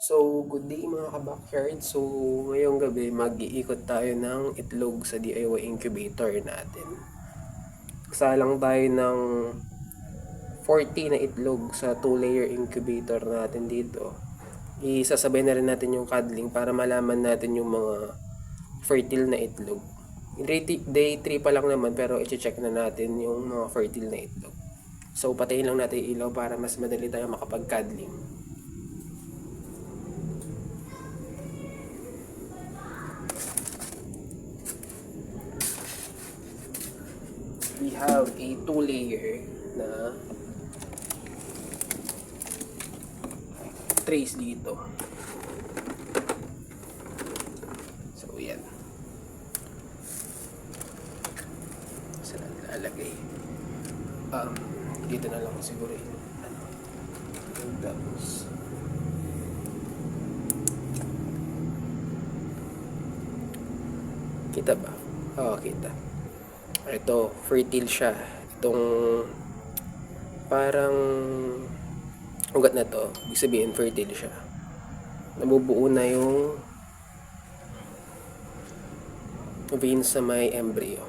So, good day mga ka-backyard. So, ngayong gabi mag-iikot tayo ng itlog sa DIY incubator natin. Kasalang tayo ng 40 na itlog sa 2-layer incubator natin dito. Isasabay na rin natin yung cuddling para malaman natin yung mga fertile na itlog. Day 3 pa lang naman pero i-check na natin yung mga fertile na itlog. So, patayin lang natin yung ilaw para mas madali tayo makapag-cuddling. We have a 2-layer na trays dito. So, yan. Saan lalagay? Dito na lang siguro yun. Tapos, kita ba? Oo, kita. Ito, fertile siya. Itong parang ugat na to, ibig sabihin fertile siya. Nabubuo na yung vein sa may embryo.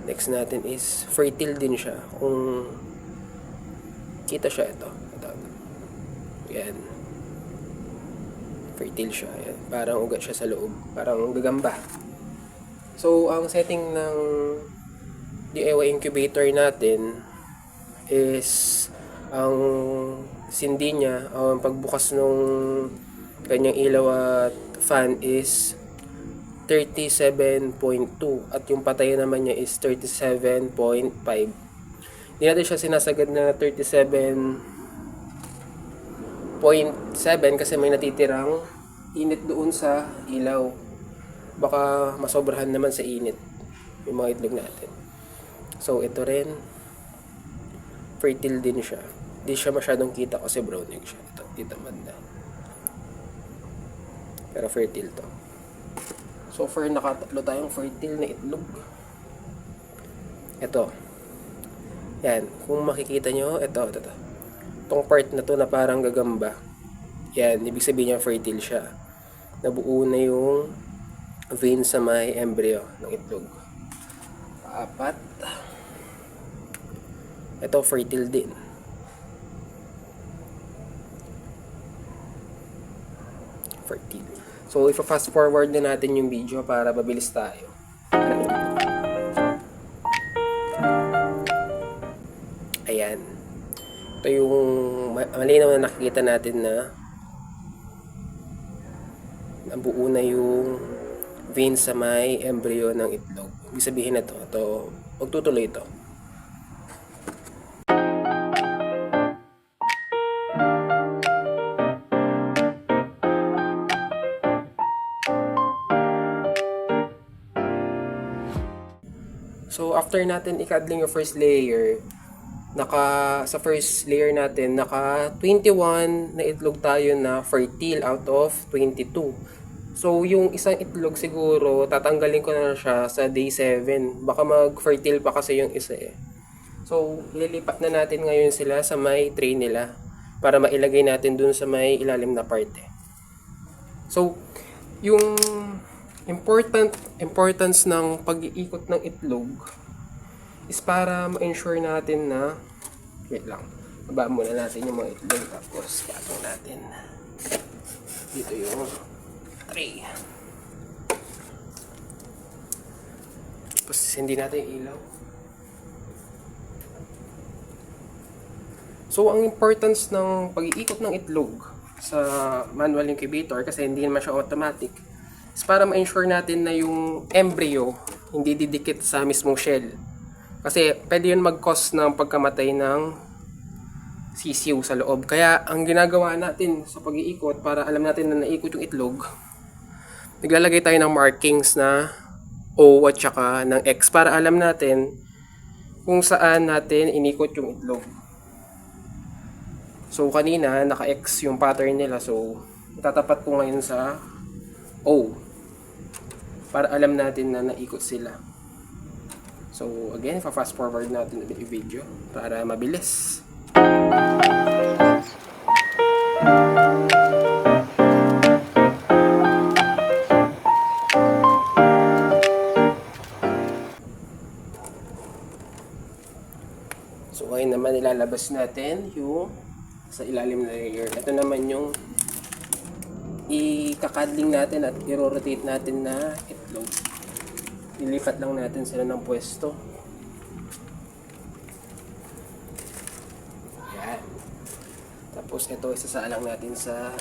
Next natin is fertile din siya. Kung kita siya, ito. Yan. Fertile siya. Yan. Parang ugat siya sa loob. Parang gagamba. So, ang setting ng DIY incubator natin is ang sindi niya, ang pagbukas ng kanyang ilaw at fan is 37.2 at yung patay naman niya is 37.5. Hindi natin siya sinasagad na 37.7 kasi may natitirang init doon sa ilaw. Baka masobrahan naman sa init yung mga itlog natin. So, ito rin fertile din siya. Hindi siya masyadong kita kasi brown egg siya. Ito, dito banda. Pero fertile to. So far, nakatatlo tayong fertile na itlog. Ito. Yan. Kung makikita nyo, ito. Itong part na to na parang gagamba. Yan. Ibig sabihin niya fertile siya. Nabuo na yung vein sa may embryo ng itlog. 4. Ito fertile din. Fertile. So, ipa-fast forward na natin yung video para mabilis tayo. Ayan. Ito yung malinaw na nakikita natin na nabuo na yung vein sa may embryo ng itlog. Ibig sabihin na ito magtutuloy ito. So, after natin i-cuddling yung first layer, sa first layer natin, naka 21 na itlog tayo na fertile out of 22. So, yung isang itlog siguro, tatanggalin ko na siya sa day 7. Baka mag-fertile pa kasi yung isa eh. So, lilipat na natin ngayon sila sa may tray nila para mailagay natin dun sa may ilalim na parte. So, yung importance ng pag-iikot ng itlog is para ma-ensure natin na wait lang, baba muna natin yung mga itlog tapos patong natin dito yung tray tapos hindi natin yung ilaw. So ang importance ng pag-iikot ng itlog sa manual incubator kasi hindi naman siya automatic is para ma-ensure natin na yung embryo hindi didikit sa mismong shell. Kasi pwede yun mag-cause ng pagkamatay ng sisiw sa loob. Kaya ang ginagawa natin sa pag-iikot para alam natin na naikot yung itlog, naglalagay tayo ng markings na O at saka ng X para alam natin kung saan natin inikot yung itlog. So kanina naka-X yung pattern nila, so itatapat ko ngayon sa O para alam natin na naikot sila. So again, fast forward natin yung video para mabilis. ilalabas natin yung sa ilalim na layer. Ito naman yung ikakadling natin at i-rotate natin na itlog. Ilipat lang natin sila ng pwesto. Yan. Tapos ito isasalang natin sa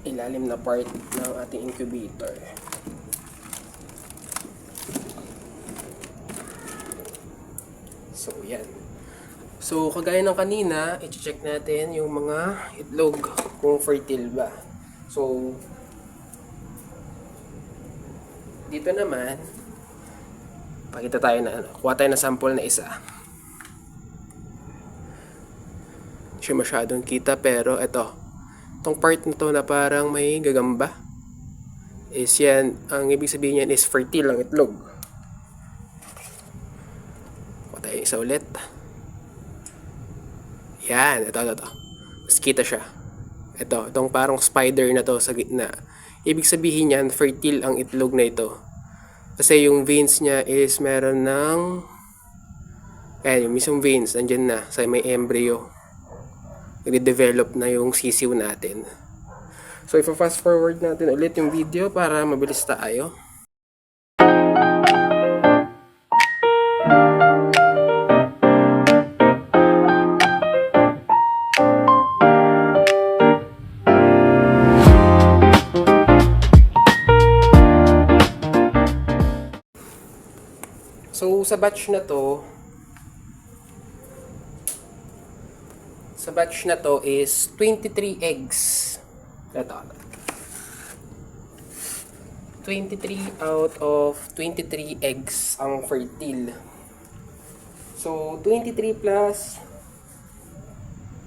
ilalim na part ng ating incubator. So, yan. So, kagaya ng kanina, i-check natin yung mga itlog kung fertile ba. So, dito naman, pakita tayo na, kuha tayo ng sample na isa. Hindi siya masyadong kita, pero ito. Itong part na to na parang may gagamba, is yan, ang ibig sabihin yan is fertile ang itlog. Kuha tayo isa ulit. Yan, ito. Mas kita siya. Itong parang spider na to sa gitna. Ibig sabihin yan, fertile ang itlog na ito. Kasi yung veins niya is meron ng... Ayan, yung mismong veins, nandyan na sa may embryo. Nag-develop na yung sisiw natin. So, ipa-fast forward natin ulit yung video para mabilis tayo. So, sa batch na to is 23 eggs. Ito. 23 out of 23 eggs ang fertile. So, 23 plus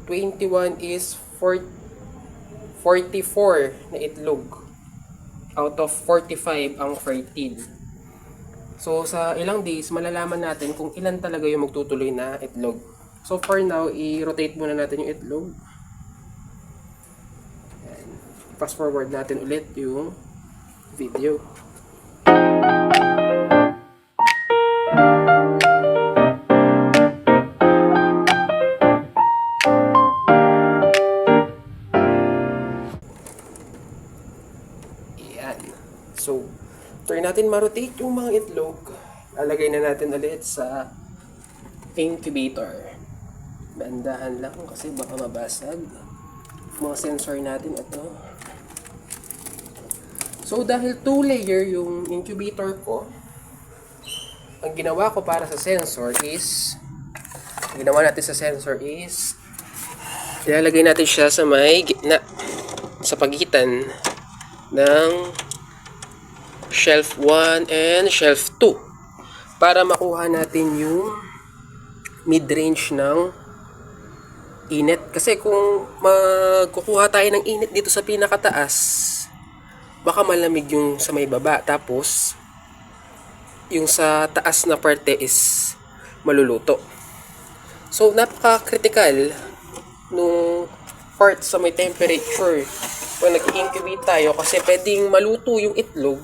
21 is 44 na itlog. Out of 45 ang fertile. So, sa ilang days, malalaman natin kung ilan talaga yung magtutuloy na itlog. So, for now, i-rotate muna natin yung itlog. Ayan. Fast forward natin ulit yung video. Ayan. So, try natin ma-rotate yung mga itlog. Lalagay na natin ulit sa incubator. Bandahan lang kasi baka mabasag. Mga sensor natin ito. So, dahil 2-layer yung incubator ko, ang ginawa ko para sa sensor is, ilalagay natin siya sa may gitna, sa pagitan ng shelf 1 and shelf 2 para makuha natin yung mid-range ng init. Kasi kung magkukuha tayo ng init dito sa pinakataas, baka malamig yung sa may baba, tapos yung sa taas na parte is maluluto. So, napaka-critical nung part sa may temperature kung nag-incubate tayo, kasi pwedeng maluto yung itlog,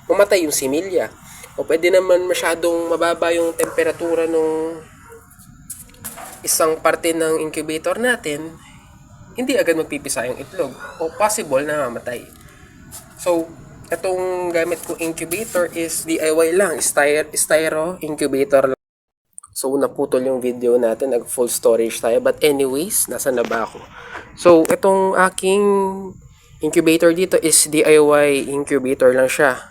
mamatay yung similya. O pwede naman masyadong mababa yung temperatura nung isang parte ng incubator natin, hindi agad magpipisa yung itlog. O possible na mamatay. So, itong gamit ko incubator is DIY lang. Styro incubator lang. So, naputol yung video natin. Nag-full storage tayo. But anyways, nasa na ba ako? So, itong aking incubator dito is DIY incubator lang siya.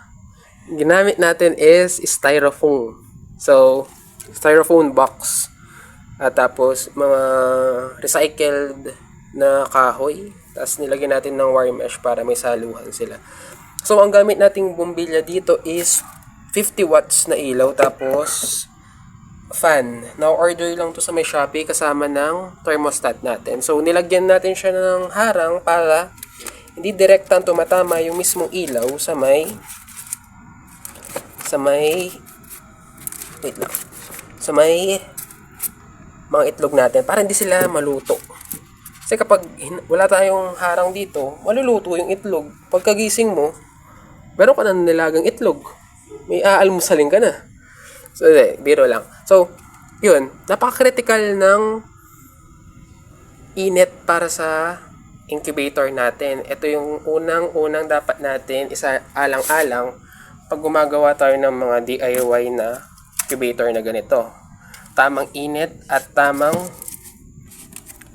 Ginamit natin is styrofoam. So, styrofoam box. At tapos, mga recycled na kahoy. Tapos, nilagyan natin ng wire mesh para may saluhan sila. So, ang gamit nating bombilya dito is 50 watts na ilaw. Tapos, fan. Now, order lang to sa may Shopee kasama ng thermostat natin. So, nilagyan natin siya ng harang para hindi direktang tumatama yung mismong ilaw sa may mga itlog natin para hindi sila maluto. Kasi kapag wala tayong harang dito, maluluto yung itlog. Pagkagising mo, meron ka na nilagang itlog. May aalmusalin ka na. So, biro lang. So, Yun, napaka-critical ng init para sa incubator natin. Ito yung unang dapat natin isa alang-alang pag gumagawa tayo ng mga DIY na incubator na ganito. Tamang init at tamang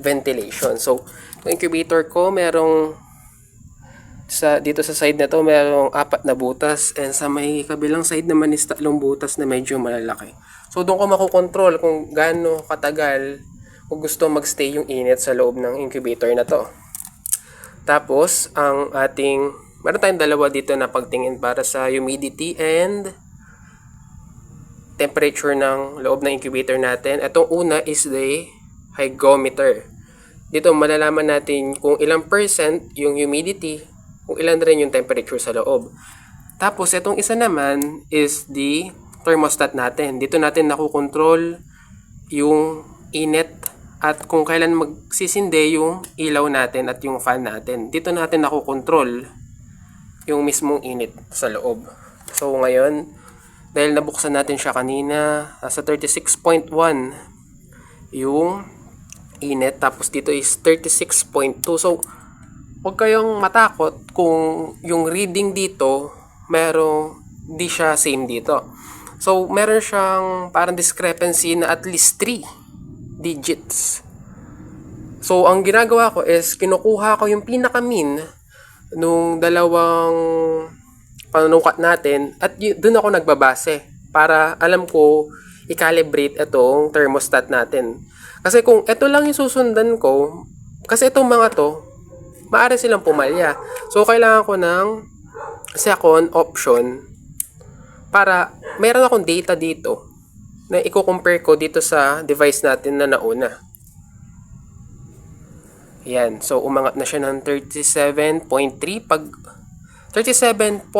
ventilation. So, yung incubator ko merong dito sa side na to merong 4 na butas, and sa may kabilang side naman is 3 butas na medyo malalaki. So doon ko makokontrol kung gaano katagal kung gusto magstay yung init sa loob ng incubator na to. Tapos meron tayong dalawa dito na pagtingin para sa humidity and temperature ng loob ng incubator natin. Itong una is the hygrometer. Dito malalaman natin kung ilang percent yung humidity, kung ilan rin yung temperature sa loob. Tapos itong isa naman is the thermostat natin. Dito natin nakukontrol yung init at kung kailan magsisindi yung ilaw natin at yung fan natin. Dito natin nakukontrol yung mismong init sa loob. So ngayon, dahil nabuksan natin siya kanina, nasa 36.1 yung init, tapos dito is 36.2. So huwag kayong matakot kung yung reading dito di siya same dito. So meron siyang parang discrepancy na at least 3 digits. So ang ginagawa ko is kinukuha ko yung pinaka-mean nung dalawang panunukat natin at doon ako nagbabase para alam ko i-calibrate itong thermostat natin. Kasi kung ito lang yung susundan ko, kasi itong mga to maaari silang pumalya. So kailangan ko ng second option para meron akong data dito na i-compare ko dito sa device natin na nauna. Yan. So umangat na siya ng 37.3. Pag 37.5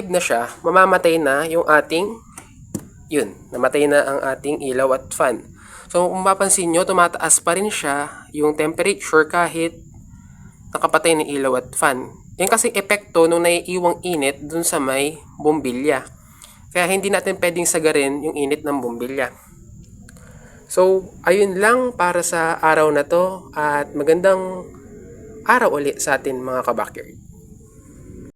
na siya, mamamatay na yung namatay na ang ating ilaw at fan. So kung mapapansin nyo, tumataas pa rin siya yung temperature kahit nakapatay ng ilaw at fan. Yan kasi epekto nung naiiwang init dun sa may bombilya. Kaya hindi natin pwedeng sagarin yung init ng bombilya. So, ayun lang para sa araw na to at magandang araw ulit sa atin mga ka-backyard.